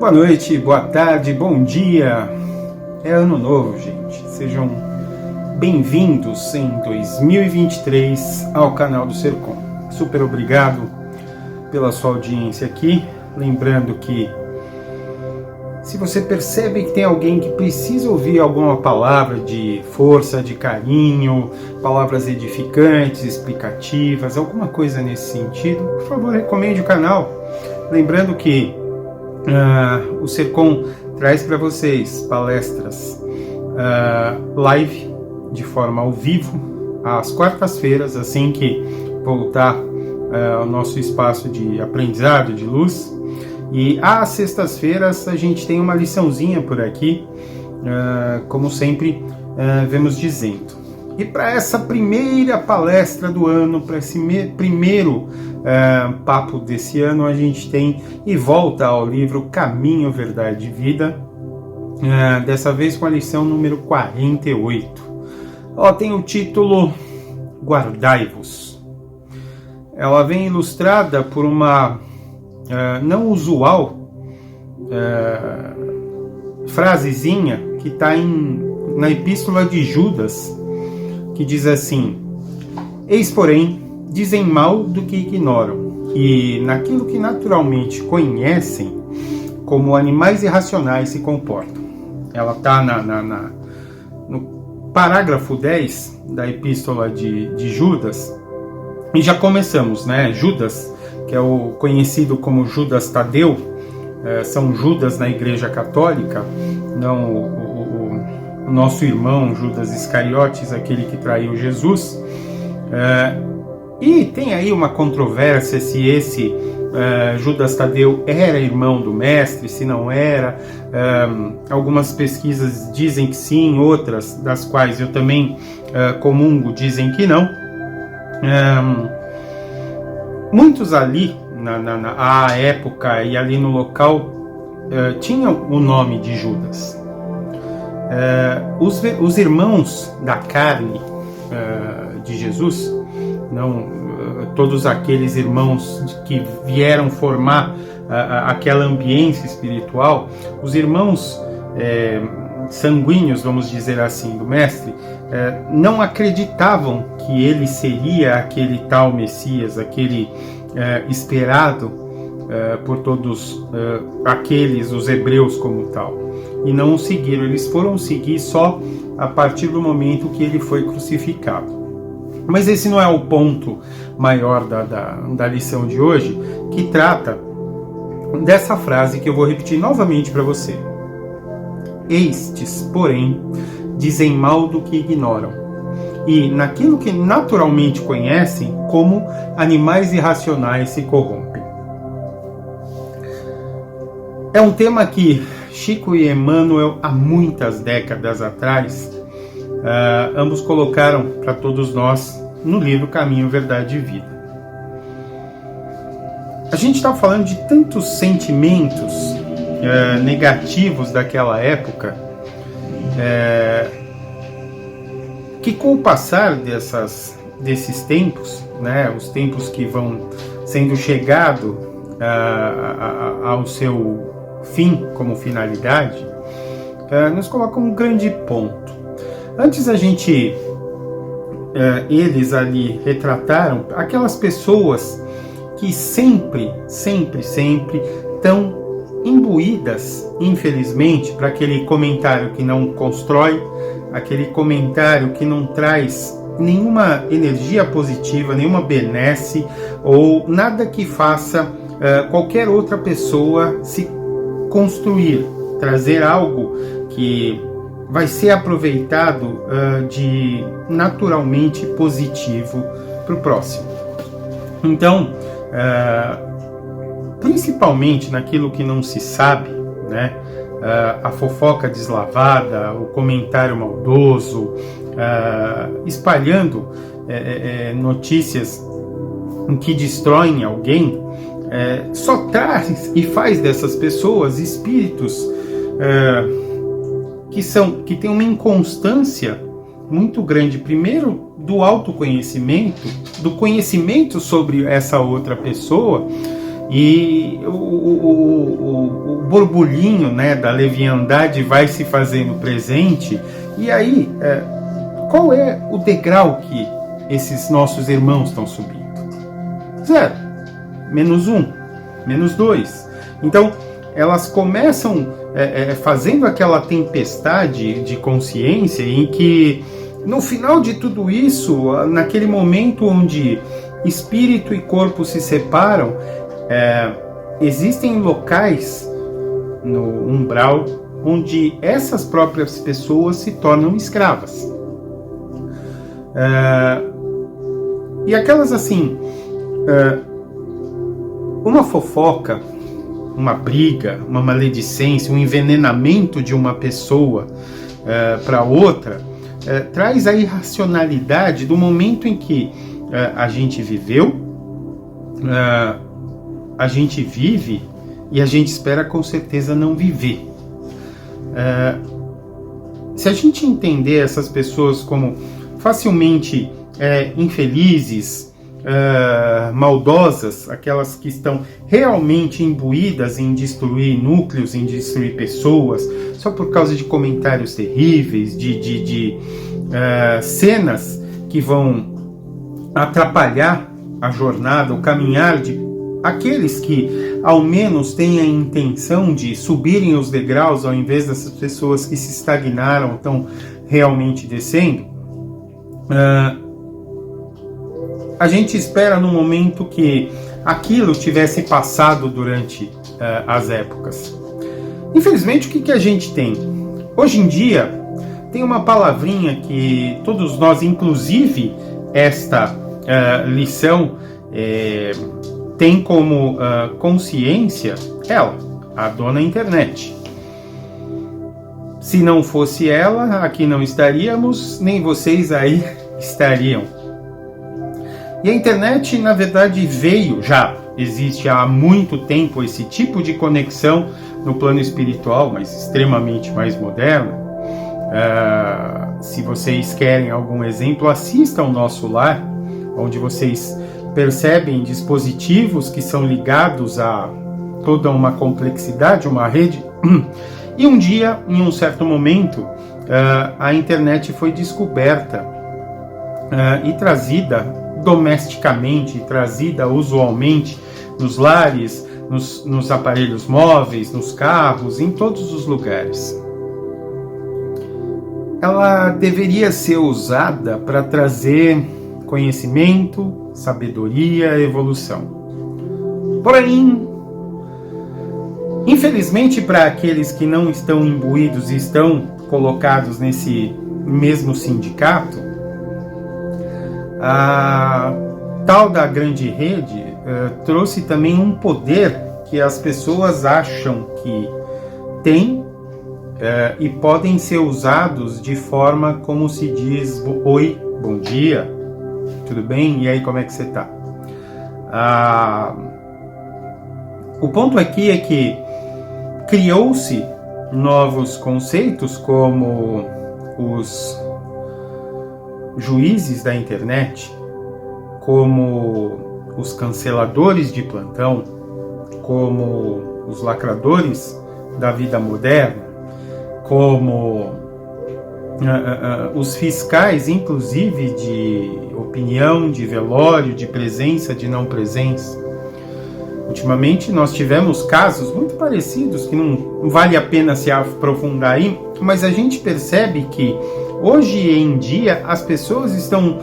Boa noite, boa tarde, bom dia. É ano novo, gente. Sejam bem-vindos em 2023 ao canal do Sercom. Super obrigado pela sua audiência aqui. Lembrando que se você percebe que tem alguém que precisa ouvir alguma palavra de força, de carinho, palavras edificantes, explicativas, alguma coisa nesse sentido, por favor, recomende o canal. Lembrando que o Sercom traz para vocês palestras live, de forma ao vivo, às quartas-feiras, assim que voltar ao nosso espaço de aprendizado, de luz. E às sextas-feiras a gente tem uma liçãozinha por aqui, como sempre vemos dizendo. E para essa primeira palestra do ano, para esse primeiro papo desse ano, a gente tem e volta ao livro Caminho, Verdade e Vida, dessa vez com a lição número 48. Tem o título Guardai-vos. Ela vem ilustrada por uma não usual frasezinha que está na epístola de Judas, que diz assim: eis, porém, dizem mal do que ignoram, e naquilo que naturalmente conhecem, como animais irracionais se comportam. Ela está no parágrafo 10 da epístola de Judas, e já começamos, né? Judas, que é o conhecido como Judas Tadeu, São Judas na Igreja Católica, não o nosso irmão Judas Iscariotes, aquele que traiu Jesus. E tem aí uma controvérsia se esse Judas Tadeu era irmão do mestre, se não era. Algumas pesquisas dizem que sim, outras, das quais eu também comungo, dizem que não. Muitos ali, à época e ali no local, tinham o nome de Judas. Os irmãos da carne de Jesus, não todos aqueles irmãos que vieram formar aquela ambiência espiritual, os irmãos sanguíneos, vamos dizer assim, do mestre, não acreditavam que ele seria aquele tal Messias, aquele esperado por todos aqueles, os hebreus como tal, e não o seguiram. Eles foram seguir só a partir do momento que ele foi crucificado. Mas esse não é o ponto maior da lição de hoje, que trata dessa frase que eu vou repetir novamente para você. Estes, porém, dizem mal do que ignoram, e naquilo que naturalmente conhecem, como animais irracionais se corrompem. É um tema que Chico e Emmanuel, há muitas décadas atrás, ambos colocaram para todos nós no livro Caminho, Verdade e Vida. A gente está falando de tantos sentimentos negativos daquela época, que com o passar desses tempos, né, os tempos que vão sendo chegado ao seu fim como finalidade, nos colocam um grande ponto. Antes eles ali retrataram aquelas pessoas que sempre estão imbuídas, infelizmente, para aquele comentário que não constrói, aquele comentário que não traz nenhuma energia positiva, nenhuma benesse, ou nada que faça qualquer outra pessoa se construir, trazer algo que vai ser aproveitado de naturalmente positivo para o próximo. Então, principalmente naquilo que não se sabe, né? A fofoca deslavada, o comentário maldoso, espalhando notícias que destroem alguém, só traz e faz dessas pessoas espíritos que têm uma inconstância muito grande, primeiro do autoconhecimento, do conhecimento sobre essa outra pessoa, e o borbulhinho, né, da leviandade vai se fazendo presente, e aí qual é o degrau que esses nossos irmãos estão subindo? 0, -1, -2. Então elas começam fazendo aquela tempestade de consciência em que, no final de tudo isso, naquele momento onde espírito e corpo se separam, existem locais no umbral onde essas próprias pessoas se tornam escravas. E aquelas assim, uma fofoca, uma briga, uma maledicência, um envenenamento de uma pessoa para outra, traz a irracionalidade do momento em que a gente viveu, a gente vive e a gente espera com certeza não viver. Se a gente entender essas pessoas como facilmente infelizes, maldosas, aquelas que estão realmente imbuídas em destruir núcleos, em destruir pessoas, só por causa de comentários terríveis, de cenas que vão atrapalhar a jornada, o caminhar de aqueles que ao menos têm a intenção de subirem os degraus, ao invés dessas pessoas que se estagnaram, estão realmente descendo. A gente espera no momento que aquilo tivesse passado durante as épocas. Infelizmente, o que a gente tem? Hoje em dia, tem uma palavrinha que todos nós, inclusive esta lição, tem como consciência ela, a dona internet. Se não fosse ela, aqui não estaríamos, nem vocês aí estariam. E a internet, na verdade, existe há muito tempo esse tipo de conexão no plano espiritual, mas extremamente mais moderno. Se vocês querem algum exemplo, assistam ao Nosso Lar, onde vocês percebem dispositivos que são ligados a toda uma complexidade, uma rede. E um dia, em um certo momento, a internet foi descoberta e trazida domesticamente, trazida usualmente nos lares, nos aparelhos móveis, nos carros, em todos os lugares. Ela deveria ser usada para trazer conhecimento, sabedoria, evolução. Porém, infelizmente, para aqueles que não estão imbuídos e estão colocados nesse mesmo sindicato, a tal da grande rede trouxe também um poder que as pessoas acham que tem e podem ser usados de forma como se diz: oi, bom dia, tudo bem? E aí, como é que você está? O ponto aqui é que criou-se novos conceitos como os juízes da internet, como os canceladores de plantão, como os lacradores da vida moderna, como os fiscais, inclusive de opinião, de velório, de presença, de não presença. Ultimamente nós tivemos casos muito parecidos que não vale a pena se aprofundar aí, mas a gente percebe que hoje em dia as pessoas estão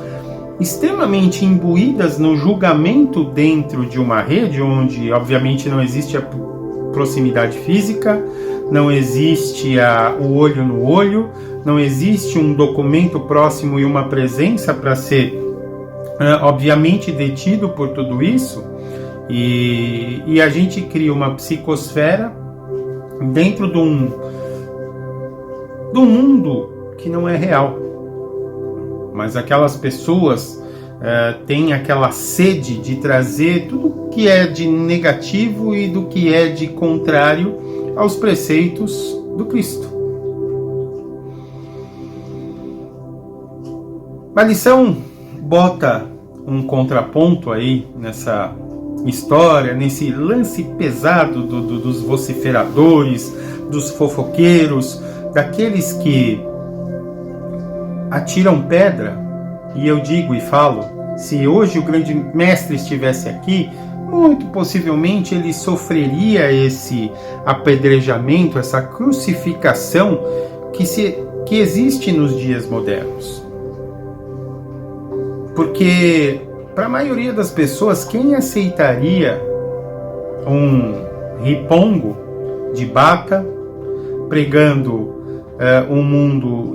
extremamente imbuídas no julgamento dentro de uma rede onde obviamente não existe a proximidade física, não existe o olho no olho, não existe um documento próximo e uma presença para ser obviamente detido por tudo isso, e a gente cria uma psicosfera dentro de um mundo que não é real. Mas aquelas pessoas têm aquela sede de trazer tudo que é de negativo e do que é de contrário aos preceitos do Cristo. A lição bota um contraponto aí nessa história, nesse lance pesado dos vociferadores, dos fofoqueiros, daqueles que atiram pedra. E eu digo e falo, se hoje o grande mestre estivesse aqui, muito possivelmente ele sofreria esse apedrejamento, essa crucificação que existe nos dias modernos. Porque para a maioria das pessoas, quem aceitaria um ripongo de bata pregando um mundo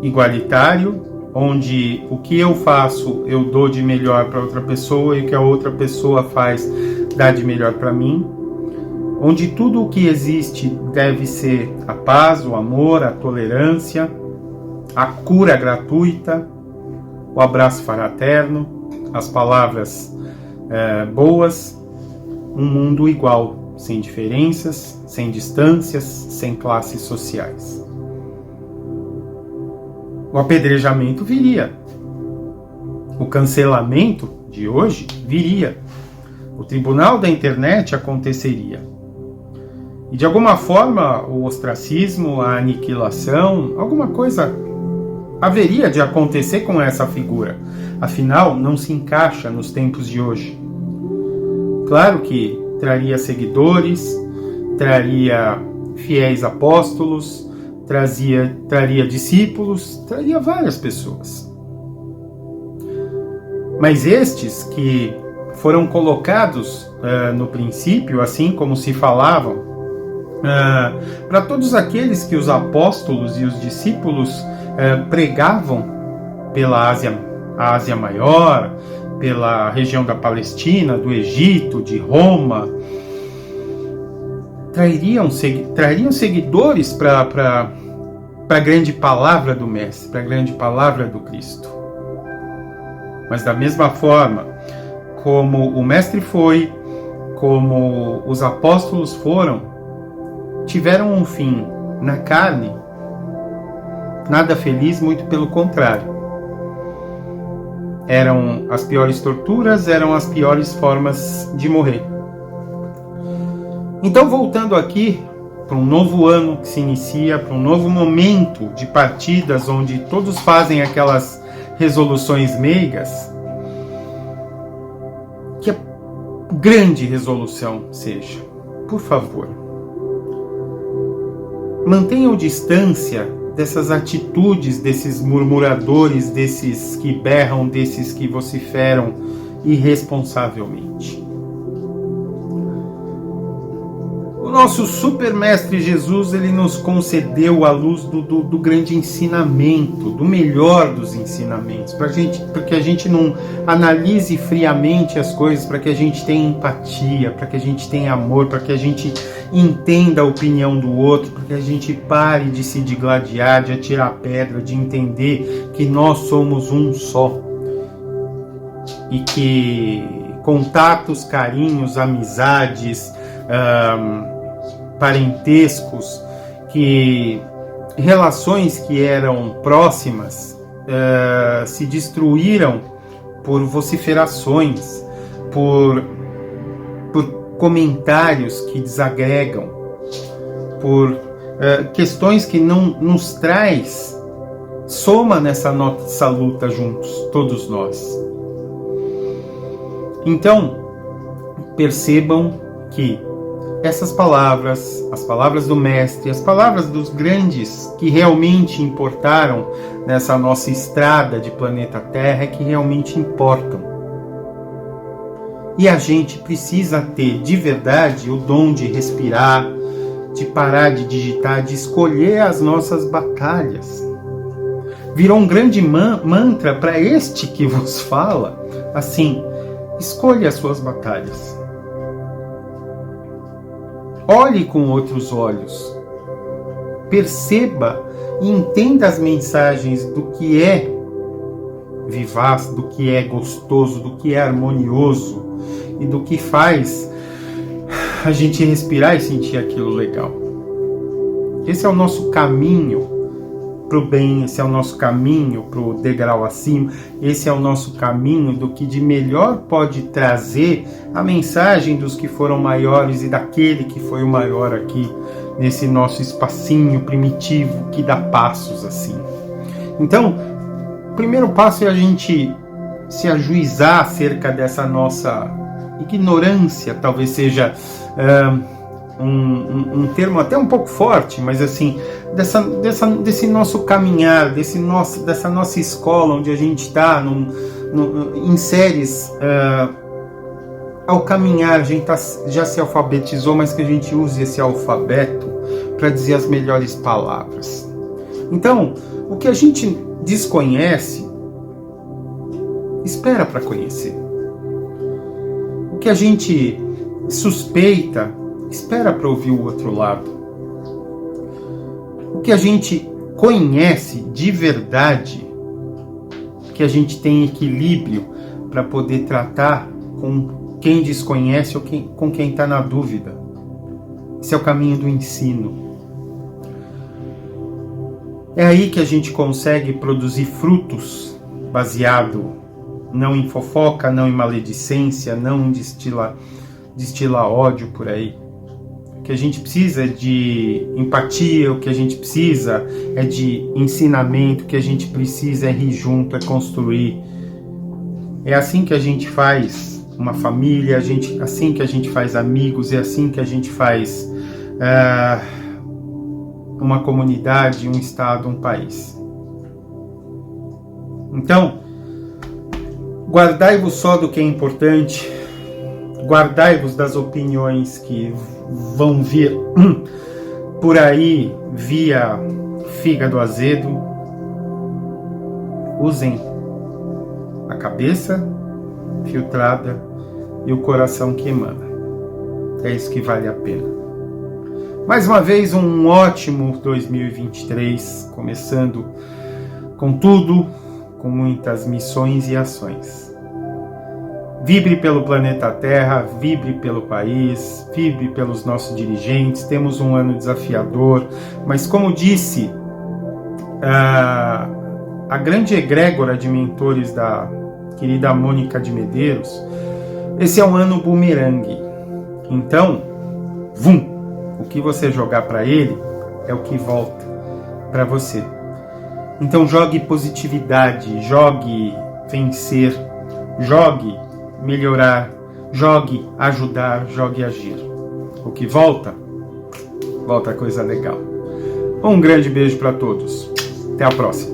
igualitário, onde o que eu faço eu dou de melhor para outra pessoa e o que a outra pessoa faz dá de melhor para mim, onde tudo o que existe deve ser a paz, o amor, a tolerância, a cura gratuita, o abraço fraterno, as palavras boas, um mundo igual, sem diferenças, sem distâncias, sem classes sociais. O apedrejamento viria. O cancelamento de hoje viria. O tribunal da internet aconteceria. E de alguma forma o ostracismo, a aniquilação, alguma coisa haveria de acontecer com essa figura. Afinal, não se encaixa nos tempos de hoje. Claro que traria seguidores, traria fiéis apóstolos, traria discípulos, traria várias pessoas. Mas estes que foram colocados no princípio, assim como se falavam, para todos aqueles que os apóstolos e os discípulos pregavam pela Ásia Maior, pela região da Palestina, do Egito, de Roma, trariam seguidores para a grande palavra do Mestre, para a grande palavra do Cristo. Mas da mesma forma como o Mestre foi, como os apóstolos foram, tiveram um fim na carne, nada feliz, muito pelo contrário. Eram as piores torturas, eram as piores formas de morrer. Então, voltando aqui para um novo ano que se inicia, para um novo momento de partidas, onde todos fazem aquelas resoluções meigas, que a grande resolução seja, por favor, mantenham distância dessas atitudes, desses murmuradores, desses que berram, desses que vociferam irresponsavelmente. O nosso super mestre Jesus, ele nos concedeu a luz do grande ensinamento, do melhor dos ensinamentos, para que a gente não analise friamente as coisas, para que a gente tenha empatia, para que a gente tenha amor, para que a gente entenda a opinião do outro, para que a gente pare de se digladiar, de atirar pedra, de entender que nós somos um só. E que contatos, carinhos, amizades, parentescos, que relações que eram próximas se destruíram por vociferações, por comentários que desagregam, por questões que não nos traz soma nessa nossa luta juntos, todos nós. Então, percebam que essas palavras, as palavras do Mestre, as palavras dos grandes que realmente importaram nessa nossa estrada de planeta Terra, é que realmente importam. E a gente precisa ter, de verdade, o dom de respirar, de parar de digitar, de escolher as nossas batalhas. Virou um grande mantra para este que vos fala, assim, escolha as suas batalhas. Olhe com outros olhos. Perceba e entenda as mensagens do que é vivaz, do que é gostoso, do que é harmonioso e do que faz a gente respirar e sentir aquilo legal. Esse é o nosso caminho para o bem, esse é o nosso caminho para o degrau acima, esse é o nosso caminho do que de melhor pode trazer a mensagem dos que foram maiores e daquele que foi o maior aqui, nesse nosso espacinho primitivo que dá passos assim. Então, o primeiro passo é a gente se ajuizar acerca dessa nossa ignorância, talvez seja um termo até um pouco forte, mas assim, desse nosso caminhar, dessa nossa escola onde a gente está em séries, ao caminhar a gente já se alfabetizou, mas que a gente use esse alfabeto para dizer as melhores palavras. Então, o que a gente desconhece, espera para conhecer. O que a gente suspeita, espera para ouvir o outro lado. O que a gente conhece de verdade, que a gente tem equilíbrio para poder tratar com quem desconhece ou com quem está na dúvida. Esse é o caminho do ensino. É aí que a gente consegue produzir frutos baseado não em fofoca, não em maledicência, não em destilar ódio por aí. O que a gente precisa é de empatia, o que a gente precisa é de ensinamento, o que a gente precisa é rir junto, é construir. É assim que a gente faz uma família, assim que a gente faz amigos, é assim que a gente faz uma comunidade, um estado, um país. Então, guardai-vos só do que é importante, guardai-vos das opiniões que vão vir por aí via fígado azedo. Usem a cabeça filtrada e o coração que emana. É isso que vale a pena. Mais uma vez, um ótimo 2023, começando com tudo, com muitas missões e ações. Vibre pelo planeta Terra, vibre pelo país, vibre pelos nossos dirigentes. Temos um ano desafiador, mas como disse a grande egrégora de mentores da querida Mônica de Medeiros, esse é um ano bumerangue. Então, o que você jogar para ele é o que volta para você. Então jogue positividade, jogue vencer, jogue melhorar, jogue ajudar, jogue agir. O que volta coisa legal. Um grande beijo para todos. Até a próxima.